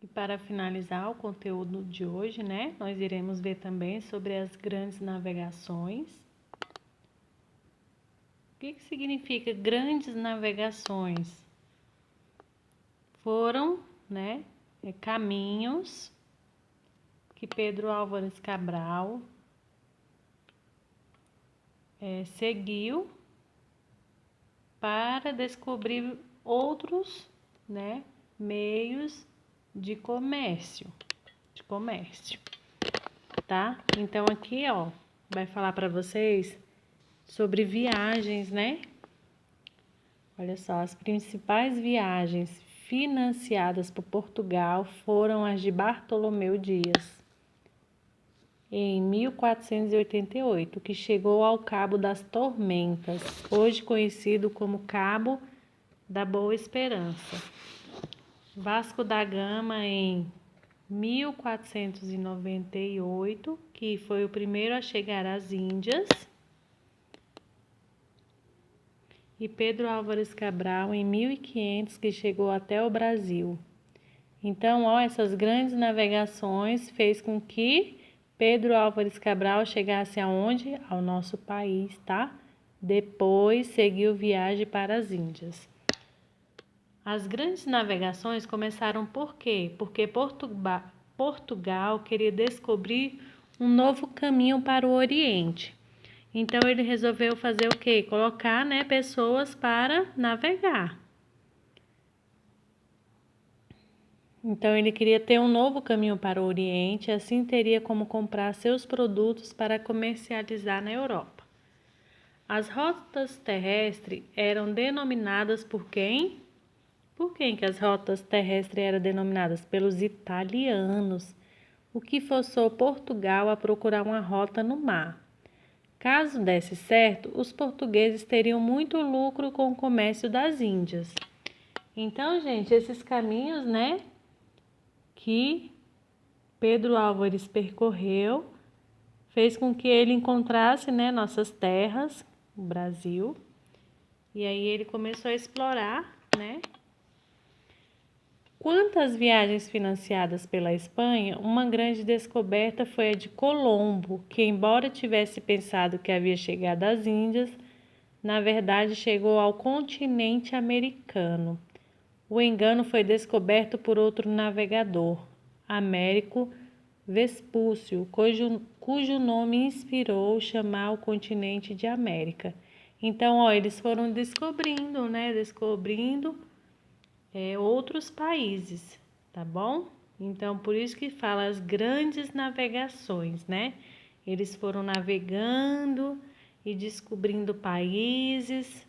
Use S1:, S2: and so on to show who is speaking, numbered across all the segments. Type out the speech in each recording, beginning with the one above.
S1: E para finalizar o conteúdo de hoje, né, nós iremos ver também sobre as grandes navegações. O que significa grandes navegações? Foram, né, caminhos que Pedro Álvares Cabral seguiu para descobrir outros, né, meios de comércio, tá? Então aqui, ó, vai falar para vocês sobre viagens, né? Olha só, as principais viagens financiadas por Portugal foram as de Bartolomeu Dias, em 1488, que chegou ao Cabo das Tormentas, hoje conhecido como Cabo da Boa Esperança. Vasco da Gama, em 1498, que foi o primeiro a chegar às Índias. E Pedro Álvares Cabral, em 1500, que chegou até o Brasil. Então, ó, essas grandes navegações fez com que Pedro Álvares Cabral chegasse aonde? Ao nosso país, tá? Depois seguiu viagem para as Índias. As grandes navegações começaram por quê? Porque Portugal queria descobrir um novo caminho para o Oriente. Então ele resolveu fazer o quê? Colocar, né, pessoas para navegar. Então ele queria ter um novo caminho para o Oriente, assim teria como comprar seus produtos para comercializar na Europa. As rotas terrestres eram denominadas por quem? Por quem que as rotas terrestres eram denominadas? Pelos italianos, o que forçou Portugal a procurar uma rota no mar. Caso desse certo, os portugueses teriam muito lucro com o comércio das Índias. Então, gente, esses caminhos, né, que Pedro Álvares percorreu, fez com que ele encontrasse, né, nossas terras, o Brasil, e aí ele começou a explorar, né. Quanto às viagens financiadas pela Espanha, uma grande descoberta foi a de Colombo, que, embora tivesse pensado que havia chegado às Índias, na verdade chegou ao continente americano. O engano foi descoberto por outro navegador, Américo Vespúcio, cujo nome inspirou chamar o continente de América. Então, ó, eles foram descobrindo, né? Outros países, tá bom? Então, por isso que fala as grandes navegações, né? Eles foram navegando e descobrindo países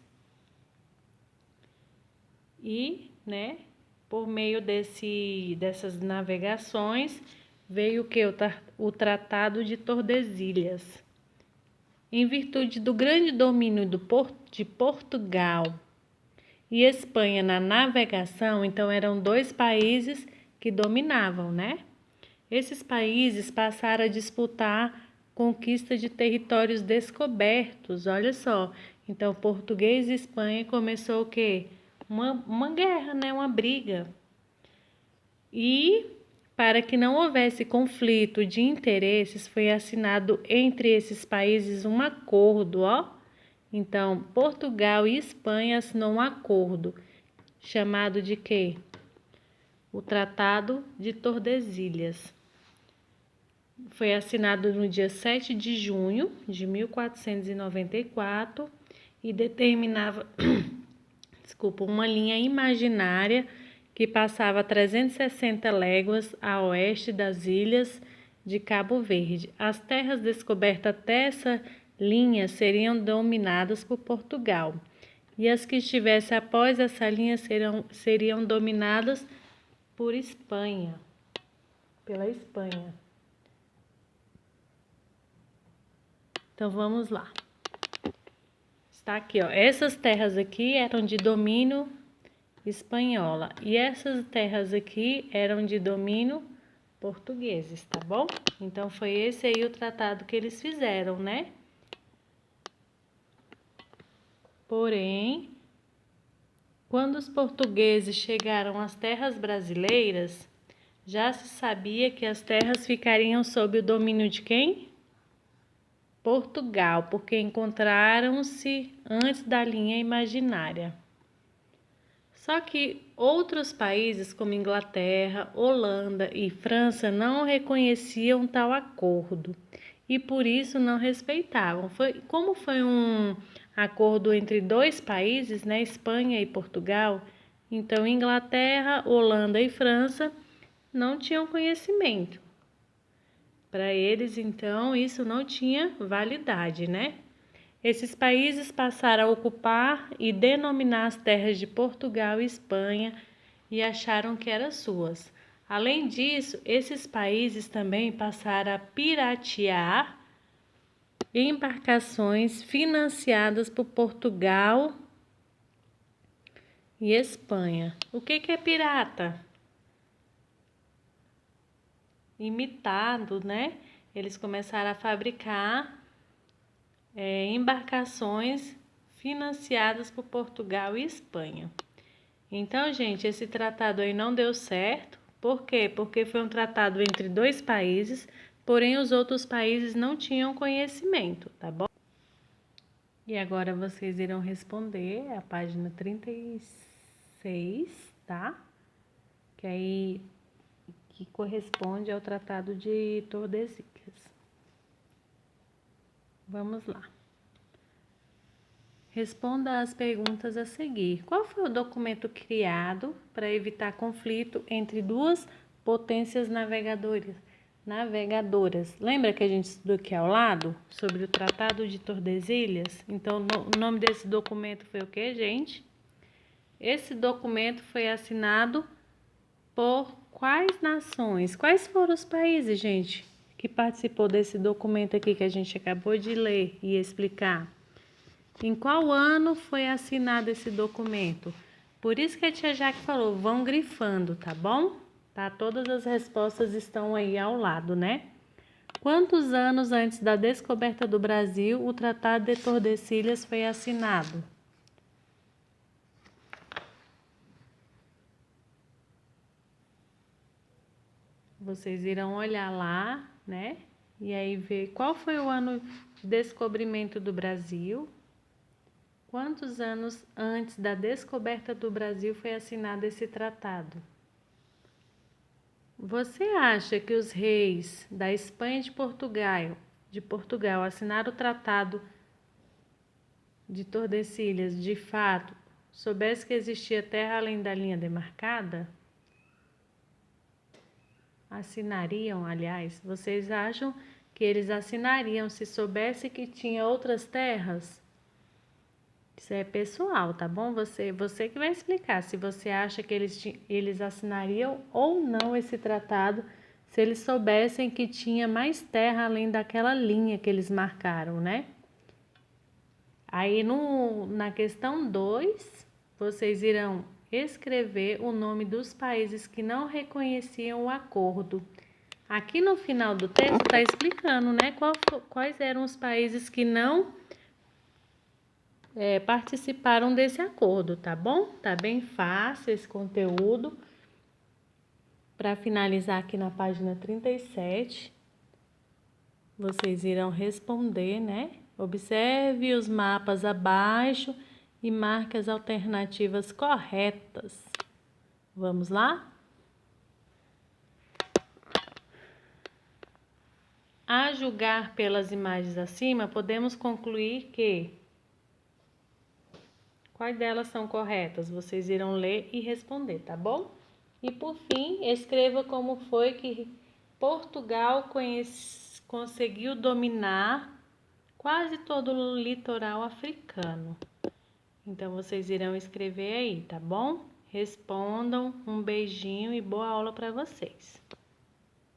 S1: e, né, por meio dessas navegações veio o Tratado de Tordesilhas. Em virtude do grande domínio de Portugal e Espanha na navegação, então eram dois países que dominavam, né? Esses países passaram a disputar conquista de territórios descobertos, olha só. Então, português e Espanha começou o quê? Uma guerra, né? Uma briga. E, para que não houvesse conflito de interesses, foi assinado entre esses países um acordo, ó. Então, Portugal e Espanha assinou um acordo, chamado de quê? O Tratado de Tordesilhas. Foi assinado no dia 7 de junho de 1494 e determinava, uma linha imaginária que passava 360 léguas a oeste das ilhas de Cabo Verde. As terras descobertas até essa linha seriam dominadas por Portugal, e as que estivessem após essa linha seriam dominadas por Espanha, pela Espanha. Então vamos lá. Está aqui, ó. Essas terras aqui eram de domínio espanhola e essas terras aqui eram de domínio portugueses, tá bom? Então foi esse aí o tratado que eles fizeram, né? Porém, quando os portugueses chegaram às terras brasileiras, já se sabia que as terras ficariam sob o domínio de quem? Portugal, porque encontraram-se antes da linha imaginária. Só que outros países, como Inglaterra, Holanda e França, não reconheciam tal acordo e por isso não respeitavam. Como foi um acordo entre dois países, né, Espanha e Portugal, então Inglaterra, Holanda e França não tinham conhecimento. Para eles, então, isso não tinha validade, né? Esses países passaram a ocupar e denominar as terras de Portugal e Espanha e acharam que eram suas. Além disso, esses países também passaram a piratear embarcações financiadas por Portugal e Espanha. O que é pirata? Imitado, né? Eles começaram a fabricar embarcações financiadas por Portugal e Espanha. Então, gente, esse tratado aí não deu certo. Por quê? Porque foi um tratado entre dois países, porém os outros países não tinham conhecimento, tá bom? E agora vocês irão responder a página 36, tá? Que corresponde ao Tratado de Tordesilhas. Vamos lá. Responda às perguntas a seguir. Qual foi o documento criado para evitar conflito entre duas potências navegadoras? Lembra que a gente estudou aqui ao lado sobre o Tratado de Tordesilhas? Então, o nome desse documento foi o quê, gente? Esse documento foi assinado por quais nações? Quais foram os países, gente, que participou desse documento aqui que a gente acabou de ler e explicar? Em qual ano foi assinado esse documento? Por isso que a tia Jaque falou, vão grifando, tá bom? Tá? Todas as respostas estão aí ao lado, né? Quantos anos antes da descoberta do Brasil o Tratado de Tordesilhas foi assinado? Vocês irão olhar lá, né? E aí ver qual foi o ano de descobrimento do Brasil. Quantos anos antes da descoberta do Brasil foi assinado esse tratado? Você acha que os reis da Espanha e de Portugal assinaram o Tratado de Tordesilhas, de fato, soubesse que existia terra além da linha demarcada? Assinariam, aliás, vocês acham que eles assinariam se soubesse que tinha outras terras? Isso é pessoal, tá bom? Você que vai explicar se você acha que eles assinariam ou não esse tratado se eles soubessem que tinha mais terra além daquela linha que eles marcaram, né? Aí na questão 2, vocês irão escrever o nome dos países que não reconheciam o acordo. Aqui no final do texto está explicando, né, quais eram os países que não participaram desse acordo, tá bom? Tá bem fácil esse conteúdo. Para finalizar aqui na página 37, vocês irão responder, né? Observe os mapas abaixo e marque as alternativas corretas. Vamos lá? A julgar pelas imagens acima, podemos concluir que quais delas são corretas? Vocês irão ler e responder, tá bom? E por fim, escreva como foi que Portugal conseguiu dominar quase todo o litoral africano. Então, vocês irão escrever aí, tá bom? Respondam, um beijinho e boa aula para vocês.